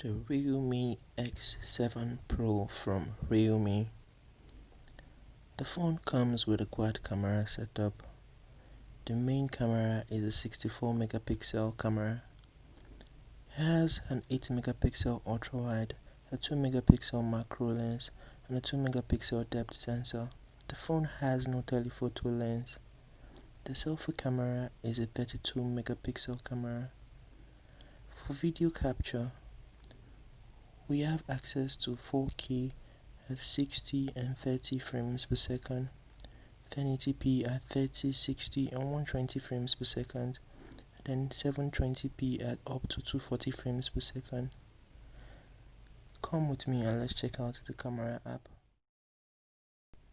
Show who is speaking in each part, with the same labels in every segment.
Speaker 1: The Realme X7 Pro from Realme. The phone comes with a quad camera setup. The main camera is a 64 megapixel camera. It has an 8 megapixel ultrawide, a 2 megapixel macro lens, and a 2 megapixel depth sensor. The phone has no telephoto lens. The selfie camera is a 32 megapixel camera. For video capture, we have access to 4K at 60 and 30 frames per second, 1080p at 30, 60 and 120 frames per second, then 720p at up to 240 frames per second. Come with me and let's check out the camera app.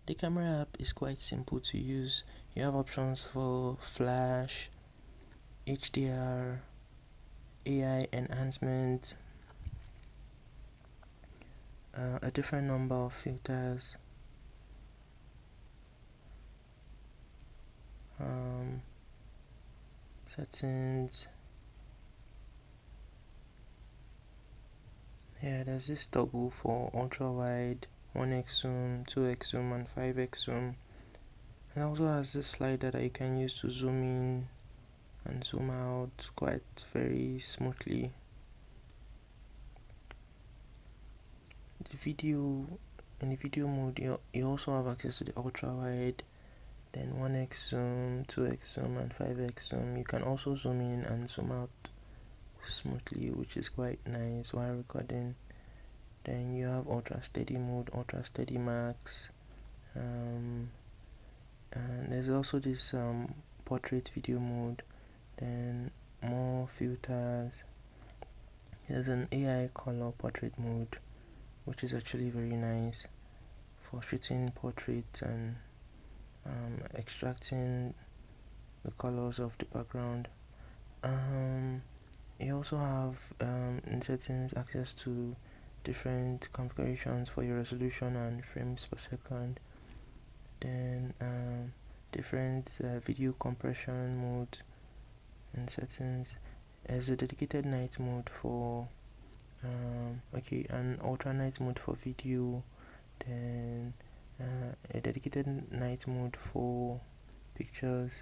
Speaker 1: The camera app is quite simple to use. You have options for flash, HDR, AI enhancement, a different number of filters, settings. Yeah, there's this toggle for ultra wide, 1x zoom, 2x zoom and 5x zoom, and also has this slider that you can use to zoom in and zoom out quite very smoothly. In the video mode, you also have access to the ultra wide, then 1x zoom, 2x zoom and 5x zoom. You can also zoom in and zoom out smoothly, which is quite nice while recording. Then you have ultra steady mode, ultra steady max, and there's also this portrait video mode, then more filters. There's an AI color portrait mode, which is actually very nice for shooting portraits and extracting the colors of the background. You also have in settings access to different configurations for your resolution and frames per second, then different video compression mode and settings. There's a dedicated night mode for an ultra night mode for video, then a dedicated night mode for pictures,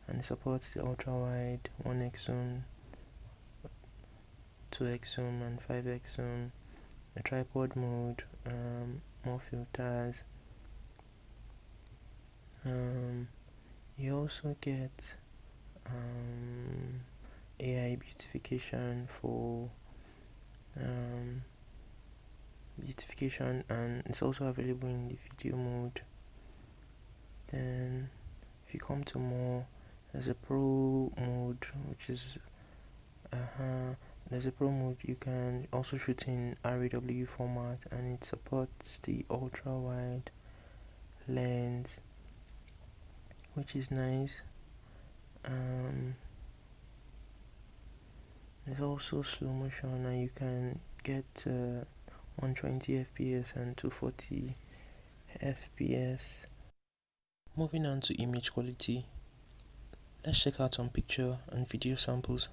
Speaker 1: and it supports the ultra wide, 1x zoom, 2x zoom and 5x zoom, a tripod mode, more filters. You also get AI beautification for beautification, and it's also available in the video mode. Then if you come to more, there's a pro mode, which is there's a pro mode. You can also shoot in RAW format, and it supports the ultra wide lens, which is nice. There's also slow motion, and you can get 120 fps and 240 fps. Moving on to image quality, let's check out some picture and video samples.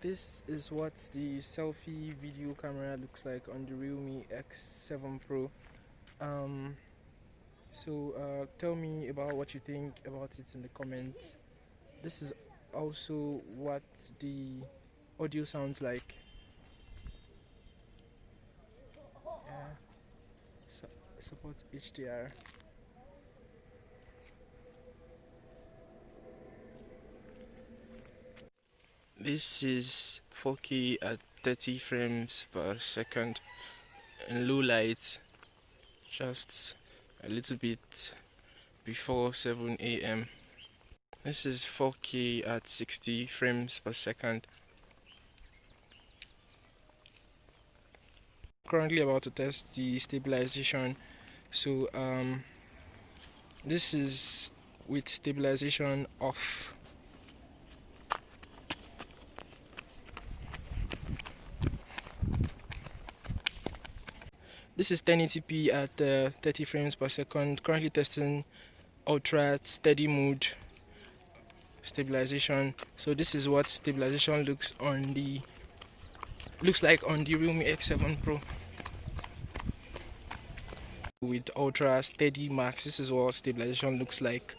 Speaker 1: This is what the selfie video camera looks like on the Realme X7 Pro. Um, tell me about what you think about it in the comments. This is also what the audio sounds like. So, supports HDR. This is 4K at 30 frames per second in low light, just a little bit before 7 a.m. This is 4K at 60 frames per second. Currently about to test the stabilization. So this is with stabilization off. This is 1080p at 30 frames per second. Currently testing ultra steady mode stabilization. So this is what stabilization looks like on the Realme X7 Pro with ultra steady max. This is what stabilization looks like.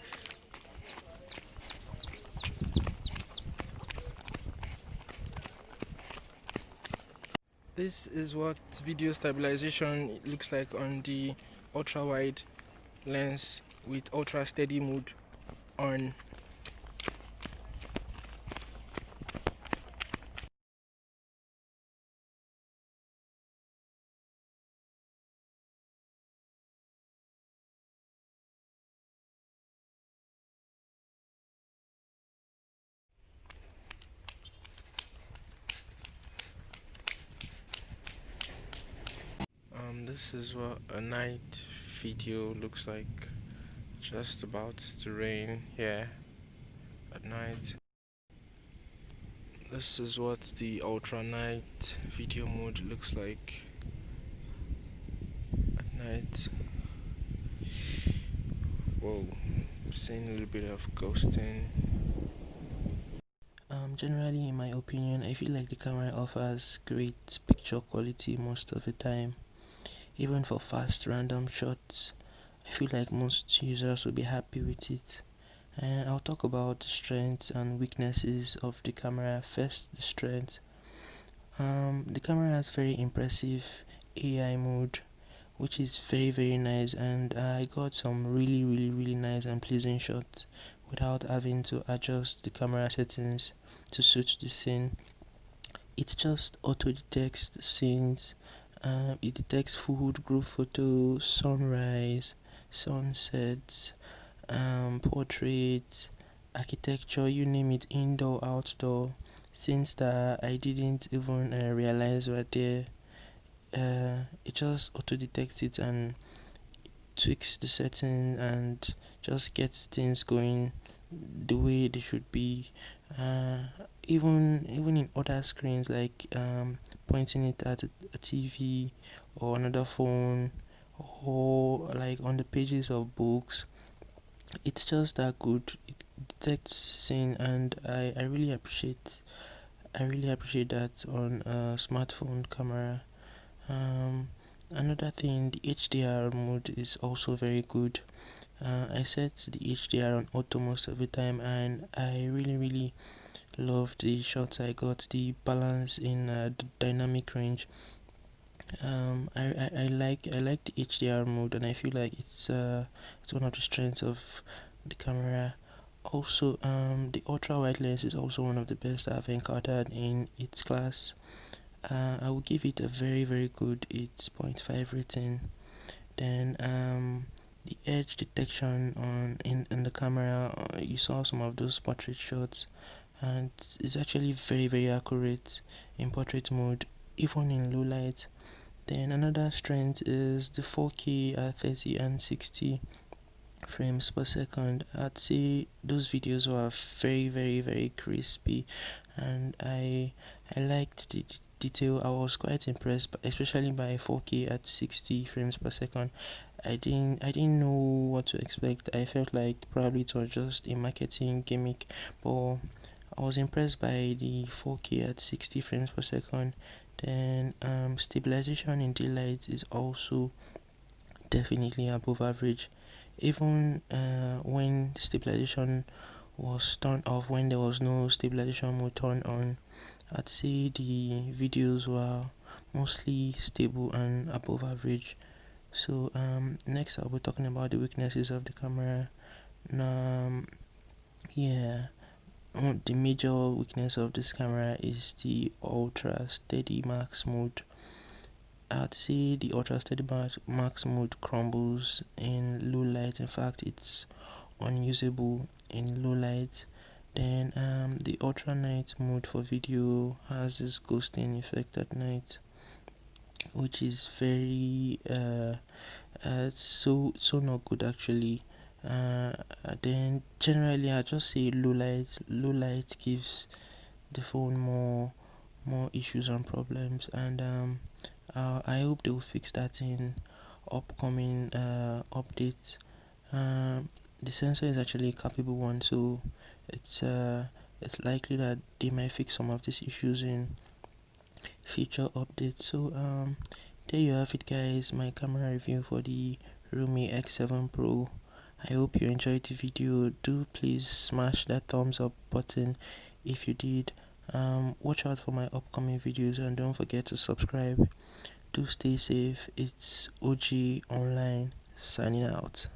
Speaker 1: This is what video stabilization looks like on the ultra wide lens with ultra steady mode on. This is what a night video looks like. Just about to rain here at night. This is what the ultra night video mode looks like at night. Whoa, I'm seeing a little bit of ghosting. Generally, in my opinion, I feel like the camera offers great picture quality most of the time. Even for fast random shots, I feel like most users will be happy with it. And I'll talk about the strengths and weaknesses of the camera. First, the strengths. The camera has very impressive AI mode, which is very nice, and I got some really nice and pleasant shots without having to adjust the camera settings to suit the scene. It just auto detects the scenes. It detects food, group photos, sunrise, sunsets, portraits, architecture, you name it, indoor, outdoor, scenes that I didn't even realize were there. It just auto detects it and tweaks the setting and just gets things going the way they should be. Uh, even in other screens like pointing it at a TV or another phone or like on the pages of books, it's just that good. It detects scene, and I really appreciate that on a smartphone camera. Another thing, the HDR mode is also very good. I set the HDR on auto most of the time, and I really love the shots I got. The balance in the dynamic range. I like the HDR mode, and I feel like it's one of the strengths of the camera. Also, the ultra wide lens is also one of the best I've encountered in its class. I will give it a very good 8.5 rating. Then the edge detection in the camera, you saw some of those portrait shots, and it's actually very accurate in portrait mode, even in low light. Then another strength is the 4K at 30 and 60 frames per second. I'd say those videos were very crispy, and I liked the detail. I was quite impressed, especially by 4K at 60 frames per second. I didn't know what to expect. I felt like probably it was just a marketing gimmick, but I was impressed by the 4K at 60 frames per second. Then stabilization in daylight is also definitely above average. Even when stabilization was turned off, when there was no stabilization mode turned on, I'd say the videos were mostly stable and above average. So next I'll be talking about the weaknesses of the camera. Um, yeah, the major weakness of this camera is the ultra steady max mode. I'd say the ultra steady max mode crumbles in low light. In fact, it's unusable in low light. Then the ultra night mode for video has this ghosting effect at night, which is very so not good actually. uh then generally I just say low light gives the phone more issues and problems, and I hope they will fix that in upcoming updates. The sensor is actually a capable one, so it's uh it's likely that they might fix some of these issues in future updates. So there you have it guys, my camera review for the Realme X7 Pro. I hope you enjoyed the video. Do please smash that thumbs up button if you did. Watch out for my upcoming videos and don't forget to subscribe. Do stay safe. It's OG Online signing out.